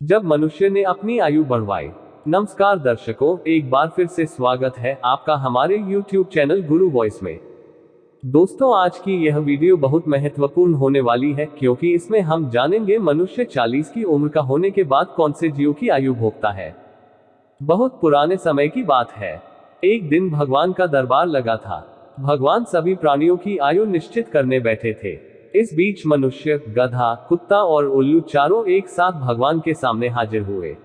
जब मनुष्य ने अपनी आयु बढ़वाई। नमस्कार दर्शकों, एक बार फिर से स्वागत है आपका हमारे YouTube चैनल गुरु वॉइस में। दोस्तों, आज की यह वीडियो बहुत महत्वपूर्ण होने वाली है क्योंकि इसमें हम जानेंगे मनुष्य 40 की उम्र का होने के बाद कौन से जीव की आयु भोगता है। बहुत पुराने समय की बात है। एक दिन भगवान का दरबार लगा था। भगवान सभी प्राणियों की आयु निश्चित करने बैठे थे। इस बीच मनुष्य, गधा, कुत्ता और उल्लू चारों एक साथ भगवान के सामने हाजिर हुए।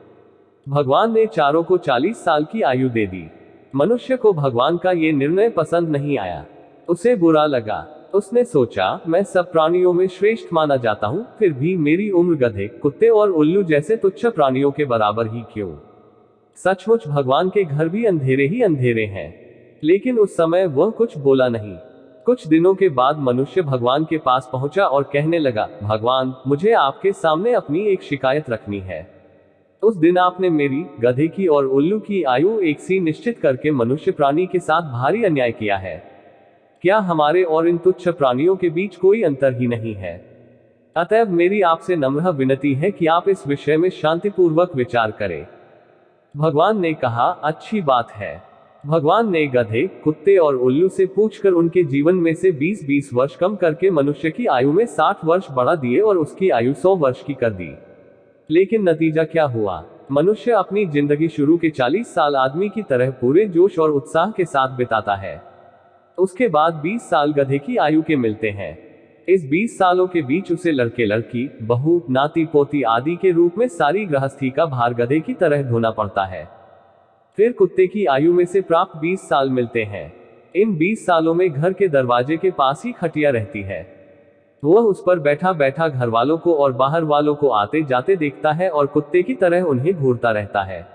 भगवान ने चारों को 40 साल की आयु दे दी। मनुष्य को भगवान का ये निर्णय पसंद नहीं आया। उसे बुरा लगा। उसने सोचा, मैं सब प्राणियों में श्रेष्ठ माना जाता हूँ, फिर भी मेरी उम्र गधे, कुत्ते और उल्लू जैसे तुच्छ प्राणियों के बराबर ही क्यों? सचमुच भगवान के घर भी अंधेरे ही अंधेरे हैं। लेकिन उस समय वह कुछ बोला नहीं। कुछ दिनों के बाद मनुष्य भगवान के पास पहुंचा और कहने लगा, भगवान, मुझे आपके सामने अपनी एक शिकायत रखनी है। उस दिन आपने मेरी, गधे की और उल्लू की आयु एक सी निश्चित करके मनुष्य प्राणी के साथ भारी अन्याय किया है। क्या हमारे और इन तुच्छ प्राणियों के बीच कोई अंतर ही नहीं है? अतएव मेरी आपसे नम्र विनती है कि आप इस विषय में शांतिपूर्वक विचार करें। भगवान ने कहा, अच्छी बात है। भगवान ने गधे, कुत्ते और उल्लू से पूछकर उनके जीवन में से 20-20 वर्ष कम करके मनुष्य की आयु में 60 वर्ष बढ़ा दिए और उसकी आयु 100 वर्ष की कर दी। लेकिन नतीजा क्या हुआ? मनुष्य अपनी जिंदगी शुरू के 40 साल आदमी की तरह पूरे जोश और उत्साह के साथ बिताता है। उसके बाद 20 साल गधे की आयु के मिलते हैं। इस 20 सालों के बीच उसे लड़के लड़की, बहू, नाती पोती आदि के रूप में सारी गृहस्थी का भार गधे की तरह ढोना पड़ता है। फिर कुत्ते की आयु में से प्राप्त 20 साल मिलते हैं। इन 20 सालों में घर के दरवाजे के पास ही खटिया रहती है। वह उस पर बैठा बैठा घर वालों को और बाहर वालों को आते जाते देखता है और कुत्ते की तरह उन्हें घूरता रहता है।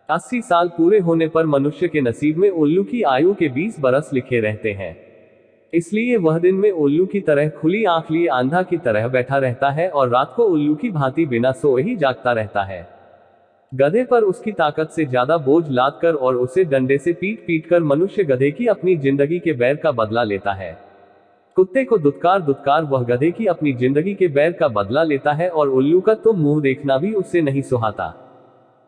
80 साल पूरे होने पर मनुष्य के नसीब में उल्लू की आयु के 20 बरस लिखे रहते हैं। इसलिए वह दिन में उल्लू की तरह खुली आंख लिए आंधा की तरह बैठा रहता है और रात को उल्लू की भांति बिना सोए ही जागता रहता है। गधे पर उसकी ताकत से ज्यादा बोझ लाद कर और उसे डंडे से पीट पीट कर मनुष्य गधे की अपनी जिंदगी के बैर का बदला लेता है। कुत्ते को दुत्कार दुत्कार वह गधे की अपनी जिंदगी के बैर का बदला लेता है और उल्लू का तो मुंह देखना भी उससे नहीं सुहाता।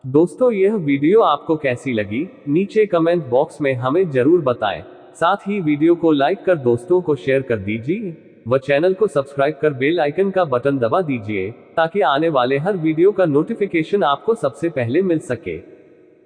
दोस्तों, यह वीडियो आपको कैसी लगी, नीचे कमेंट बॉक्स में हमें जरूर बताएं। साथ ही वीडियो को लाइक कर दोस्तों को शेयर कर दीजिए व चैनल को सब्सक्राइब कर बेल आइकन का बटन दबा दीजिए ताकि आने वाले हर वीडियो का नोटिफिकेशन आपको सबसे पहले मिल सके।